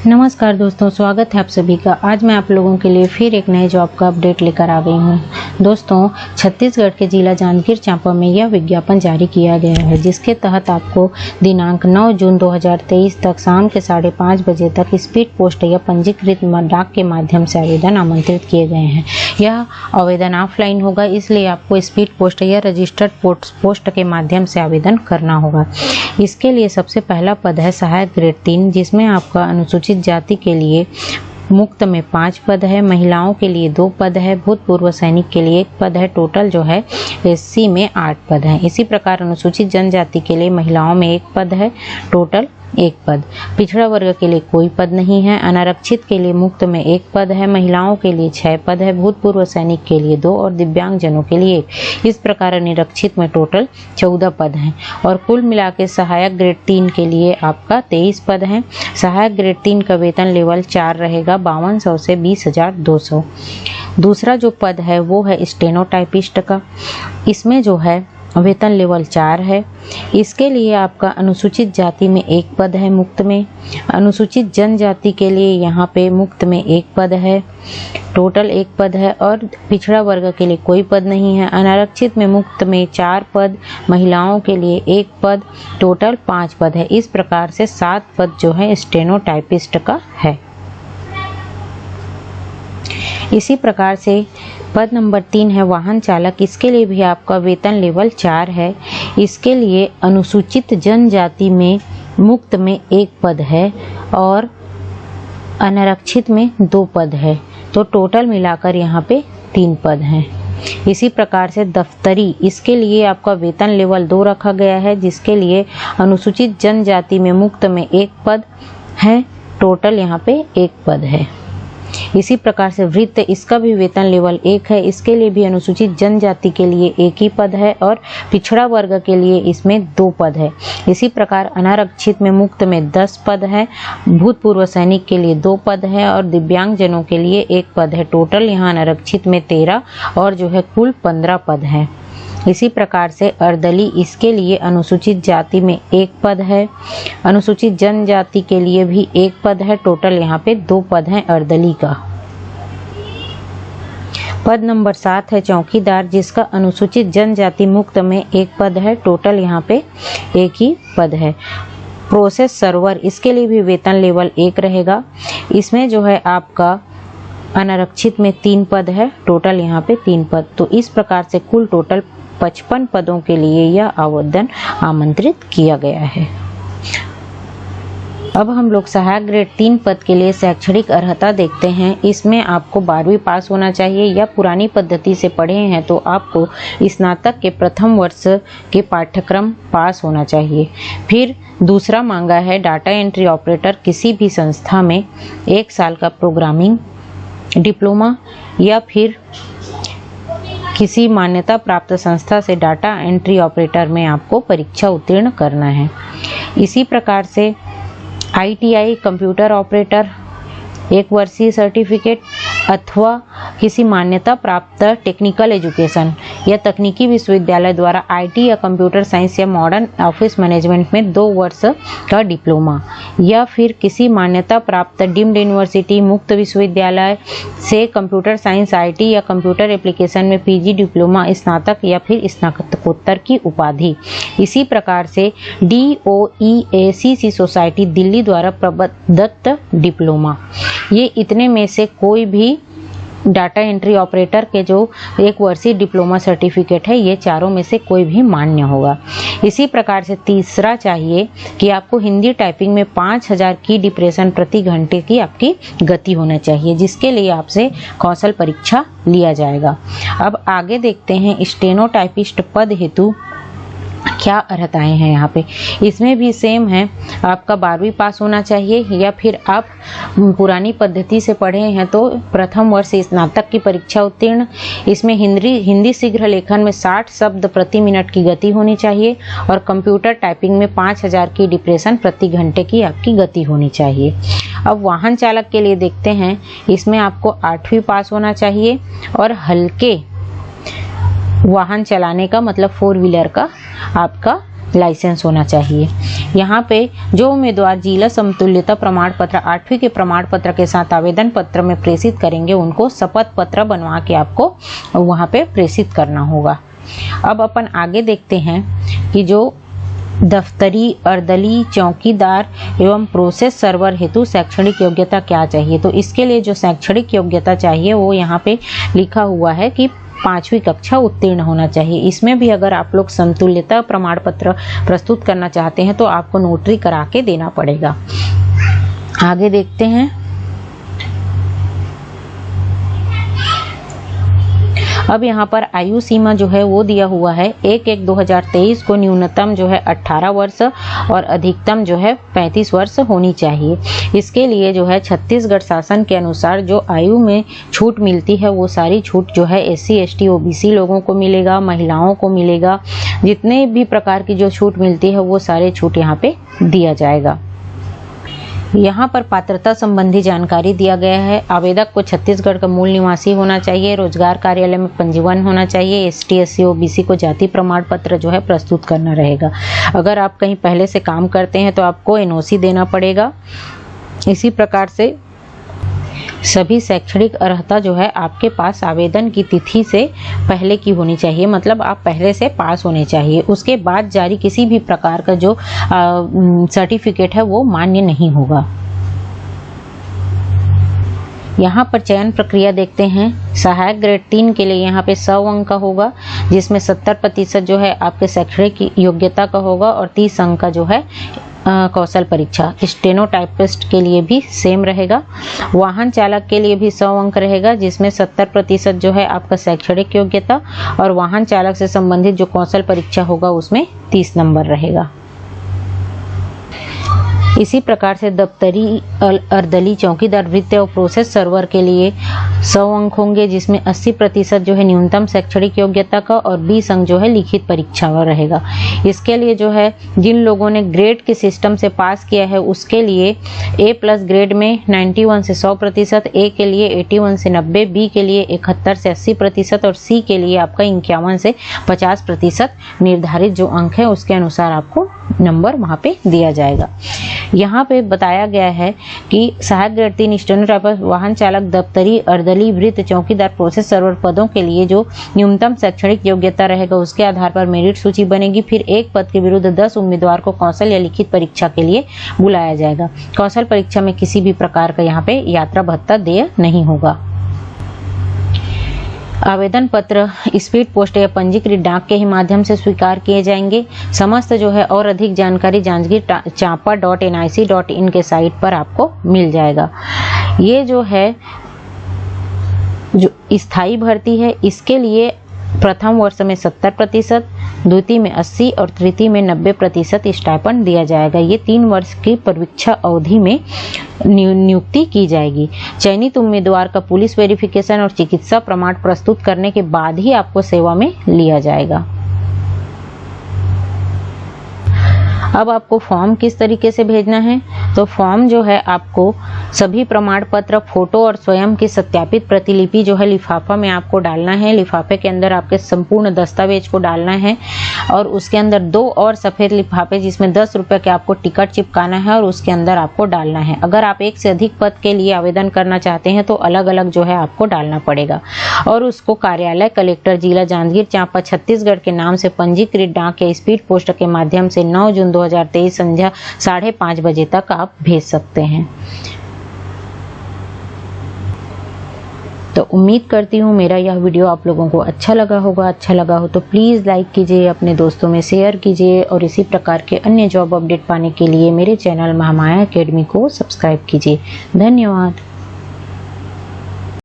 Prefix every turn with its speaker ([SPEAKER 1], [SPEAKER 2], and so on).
[SPEAKER 1] नमस्कार दोस्तों, स्वागत है आप सभी का। आज मैं आप लोगों के लिए फिर एक नए जॉब का अपडेट लेकर आ गई हूँ। दोस्तों, छत्तीसगढ़ के जिला जांजगीर चांपा में यह विज्ञापन जारी किया गया है, जिसके तहत आपको दिनांक 9 जून 2023 तक शाम के 5:30 बजे तक स्पीड पोस्ट या पंजीकृत डाक के माध्यम से आवेदन आमंत्रित किए गए हैं। यह आवेदन ऑफलाइन होगा, इसलिए आपको स्पीड पोस्ट या रजिस्टर्ड पोस्ट के माध्यम से आवेदन करना होगा। इसके लिए सबसे पहला पद है सहायक ग्रेड 3, जिसमें आपका अनुसूचित जाति के लिए मुक्त में 5 पद है, महिलाओं के लिए 2 पद है, भूतपूर्व सैनिक के लिए 1 पद है। टोटल जो है एससी में 8 पद है। इसी प्रकार अनुसूचित जनजाति के लिए महिलाओं में 1 पद है, टोटल 1 पद। पिछड़ा वर्ग के लिए कोई पद नहीं है। अनारक्षित के लिए मुक्त में 1 पद है, महिलाओं के लिए 6 पद है, भूतपूर्व सैनिक के लिए 2 और दिव्यांग जनों के लिए 1। इस प्रकार अनिरक्षित में टोटल 14 पद हैं और कुल मिला के सहायक ग्रेड 3 के लिए आपका 23 पद हैं। सहायक ग्रेड 3 का वेतन लेवल 4 रहेगा, 5200 से 20,200। दूसरा जो पद है वो है स्टेनोटाइपिस्ट का। इसमें जो है वेतन लेवल 4 है। इसके लिए आपका अनुसूचित जाति में 1 पद है मुक्त में, अनुसूचित जनजाति के लिए यहाँ पे मुक्त में 1 पद है, टोटल 1 पद है और पिछड़ा वर्ग के लिए कोई पद नहीं है। अनारक्षित में मुक्त में 4 पद, महिलाओं के लिए 1 पद, टोटल 5 पद है। इस प्रकार से 7 पद जो है स्टेनोटाइपिस्ट का है। इसी प्रकार से पद नंबर 3 है वाहन चालक। इसके लिए भी आपका वेतन लेवल 4 है। इसके लिए अनुसूचित जनजाति में मुक्त में 1 पद है और अनारक्षित में 2 पद है, तो टोटल मिलाकर यहाँ पे 3 पद हैं। इसी प्रकार से दफ्तरी, इसके लिए आपका वेतन लेवल 2 रखा गया है, जिसके लिए अनुसूचित जनजाति में मुक्त में 1 पद है, टोटल यहाँ पे 1 पद है। इसी प्रकार से वृत्त, इसका भी वेतन लेवल 1 है। इसके लिए भी अनुसूचित जनजाति के लिए 1 ही पद है और पिछड़ा वर्ग के लिए इसमें 2 पद है। इसी प्रकार अनारक्षित में मुक्त में 10 पद है, भूतपूर्व सैनिक के लिए 2 पद है और दिव्यांग जनों के लिए 1 पद है। टोटल यहाँ अनारक्षित में 13 और जो है कुल 15 पद है। इसी प्रकार से अर्दली, इसके लिए अनुसूचित जाति में 1 पद है, अनुसूचित जनजाति के लिए भी 1 पद है, टोटल यहाँ पे 2 पद हैं अर्दली का। पद नंबर 7 है चौकीदार, जिसका अनुसूचित जनजाति मुक्त में 1 पद है, टोटल यहाँ पे 1 ही पद है। प्रोसेस सर्वर, इसके लिए भी वेतन लेवल 1 रहेगा। इसमें जो है आपका अनारक्षित में 3 पद है, टोटल यहाँ पे 3 पद। तो इस प्रकार से कुल टोटल 55 पदों के लिए यह आवेदन आमंत्रित किया गया है। अब हम लोग सहायक ग्रेड 3 पद के लिए शैक्षणिक अर्हता देखते हैं। इसमें आपको 12वीं पास होना चाहिए या पुरानी पद्धति से पढ़े हैं तो आपको स्नातक के प्रथम वर्ष के पाठ्यक्रम पास होना चाहिए। फिर दूसरा मांगा है डाटा एंट्री ऑपरेटर, किसी भी संस्था में 1 साल का प्रोग्रामिंग डिप्लोमा या फिर किसी मान्यता प्राप्त संस्था से डाटा एंट्री ऑपरेटर में आपको परीक्षा उत्तीर्ण करना है। इसी प्रकार से ITI कंप्यूटर ऑपरेटर 1 वर्षीय सर्टिफिकेट अथवा किसी मान्यता प्राप्त टेक्निकल एजुकेशन या तकनीकी विश्वविद्यालय द्वारा IT या कंप्यूटर साइंस या मॉडर्न ऑफिस मैनेजमेंट में 2 वर्ष का डिप्लोमा या फिर किसी मान्यता प्राप्त डीम्ड यूनिवर्सिटी मुक्त विश्वविद्यालय से कंप्यूटर साइंस IT या कंप्यूटर एप्लीकेशन में PG डिप्लोमा, स्नातक या फिर स्नातकोत्तर की उपाधि। इसी प्रकार से DOEACC सोसाइटी दिल्ली द्वारा प्रदत्त डिप्लोमा। ये इतने में से कोई भी डाटा एंट्री ऑपरेटर के जो 1 वर्षीय डिप्लोमा सर्टिफिकेट है, ये चारों में से कोई भी मान्य होगा। इसी प्रकार से तीसरा चाहिए कि आपको हिंदी टाइपिंग में 5000 की डिप्रेशन प्रति घंटे की आपकी गति होना चाहिए, जिसके लिए आपसे कौशल परीक्षा लिया जाएगा। अब आगे देखते हैं स्टेनोटाइपिस्ट पद हेतु क्या अर्हताएं हैं यहाँ पे। इसमें भी सेम है, आपका 12वीं पास होना चाहिए या फिर आप पुरानी पद्धति से पढ़े हैं तो प्रथम वर्ष स्नातक की परीक्षा उत्तीर्ण। इसमें हिंदी शीघ्र लेखन में 60 शब्द प्रति मिनट की गति होनी चाहिए और कंप्यूटर टाइपिंग में 5000 की डिप्रेशन प्रति घंटे की आपकी गति होनी चाहिए। अब वाहन चालक के लिए देखते हैं। इसमें आपको 8वीं पास होना चाहिए और हल्के वाहन चलाने का मतलब 4 व्हीलर का आपका लाइसेंस होना चाहिए। यहाँ पे जो उम्मीदवार जिला समतुल्यता प्रमाण पत्र 8वीं के प्रमाण पत्र के साथ आवेदन पत्र में प्रेषित करेंगे, उनको शपथ पत्र बनवा के आपको वहाँ पे प्रेषित करना होगा। अब अपन आगे देखते हैं कि जो दफ्तरी, अर्दली, चौकीदार एवं प्रोसेस सर्वर हेतु शैक्षणिक योग्यता क्या चाहिए। तो इसके लिए जो शैक्षणिक योग्यता चाहिए वो यहाँ पे लिखा हुआ है कि 5वीं कक्षा उत्तीर्ण होना चाहिए। इसमें भी अगर आप लोग समतुल्यता प्रमाण पत्र प्रस्तुत करना चाहते हैं तो आपको नोटरी करा के देना पड़ेगा। आगे देखते हैं। अब यहाँ पर आयु सीमा जो है वो दिया हुआ है 1/1/2023 को न्यूनतम जो है 18 वर्ष और अधिकतम जो है 35 वर्ष होनी चाहिए। इसके लिए जो है छत्तीसगढ़ शासन के अनुसार जो आयु में छूट मिलती है वो सारी छूट जो है SC, ST, OBC लोगों को मिलेगा, महिलाओं को मिलेगा। जितने भी प्रकार की जो छूट मिलती है वो सारे छूट यहाँ पे दिया जाएगा। यहाँ पर पात्रता संबंधी जानकारी दिया गया है। आवेदक को छत्तीसगढ़ का मूल निवासी होना चाहिए, रोजगार कार्यालय में पंजीयन होना चाहिए, ST, SC, OBC को जाति प्रमाण पत्र जो है प्रस्तुत करना रहेगा। अगर आप कहीं पहले से काम करते हैं तो आपको NOC देना पड़ेगा। इसी प्रकार से सभी शैक्षणिक अर्हता जो है आपके पास आवेदन की तिथि से पहले की होनी चाहिए, मतलब आप पहले से पास होने चाहिए। उसके बाद जारी किसी भी प्रकार का जो सर्टिफिकेट है वो मान्य नहीं होगा। यहाँ पर चयन प्रक्रिया देखते हैं। सहायक ग्रेड 3 के लिए यहाँ पे 100 अंक का होगा, जिसमें 70% जो है आपके शैक्षणिक योग्यता का होगा और 30 अंक का जो है कौशल परीक्षा। स्टेनोटाइपिस्ट के लिए भी सेम रहेगा। वाहन चालक के लिए भी 100 अंक रहेगा, जिसमें 70% जो है आपका शैक्षणिक योग्यता और वाहन चालक से संबंधित जो कौशल परीक्षा होगा उसमें 30 नंबर रहेगा। इसी प्रकार से दफ्तरी, अर्दली, चौकीदार, वृत्ति और प्रोसेस सर्वर के लिए 100 अंक होंगे, जिसमें 80% जो है न्यूनतम शैक्षणिक योग्यता का और 20 अंक जो है लिखित परीक्षा का रहेगा। इसके लिए जो है जिन लोगों ने ग्रेड के सिस्टम से पास किया है उसके लिए A+ ग्रेड में 91 से 100%, A के लिए 81 से 90, B के लिए 71 से 80% और C के लिए आपका 51 से 50% निर्धारित जो अंक है उसके अनुसार आपको नंबर वहाँ पे दिया जाएगा। यहाँ पे बताया गया है कि सहायक ग्रेड 3 स्टेनोटाइपिस्ट, वाहन चालक, दफ्तरी, अर्दली, वृत्त, चौकीदार, प्रोसेस सर्वर पदों के लिए जो न्यूनतम शैक्षणिक योग्यता रहेगा उसके आधार पर मेरिट सूची बनेगी। फिर एक पद के विरुद्ध 10 उम्मीदवार को कौशल या लिखित परीक्षा के लिए बुलाया जाएगा। कौशल परीक्षा में किसी भी प्रकार का यहाँ पे यात्रा भत्ता देय नहीं होगा। आवेदन पत्र स्पीड पोस्ट या पंजीकृत डाक के ही माध्यम से स्वीकार किए जाएंगे। समस्त जो है और अधिक जानकारी जांजगीर चांपा.nic.in के साइट पर आपको मिल जाएगा। ये जो है जो स्थायी भर्ती है इसके लिए प्रथम वर्ष में 70%, द्वितीय में 80 और तृतीय में 90% स्टाइपेंड दिया जाएगा। ये 3 वर्ष की परीक्षा अवधि में नियुक्ति की जाएगी। चयनित उम्मीदवार का पुलिस वेरिफिकेशन और चिकित्सा प्रमाण प्रस्तुत करने के बाद ही आपको सेवा में लिया जाएगा। अब आपको फॉर्म किस तरीके से भेजना है, तो फॉर्म जो है आपको सभी प्रमाण पत्र, फोटो और स्वयं की सत्यापित प्रतिलिपि जो है लिफाफा में आपको डालना है। लिफाफे के अंदर आपके संपूर्ण दस्तावेज को डालना है और उसके अंदर 2 और सफेद लिफाफे जिसमें 10 रुपए के आपको टिकट चिपकाना है और उसके अंदर आपको डालना है। अगर आप एक से अधिक पद के लिए आवेदन करना चाहते हैं तो अलग अलग जो है आपको डालना पड़ेगा और उसको कार्यालय कलेक्टर जिला जांजगीर चांपा छत्तीसगढ़ के नाम से पंजीकृत डाक या स्पीड पोस्ट के माध्यम से 9 जून 2023 संध्या 5:30 बजे तक आप भेज सकते हैं। तो उम्मीद करती हूँ मेरा यह वीडियो आप लोगों को अच्छा लगा होगा। अच्छा लगा हो तो प्लीज़ लाइक कीजिए, अपने दोस्तों में शेयर कीजिए और इसी प्रकार के अन्य जॉब अपडेट पाने के लिए मेरे चैनल महामाया एकेडमी को सब्सक्राइब कीजिए। धन्यवाद।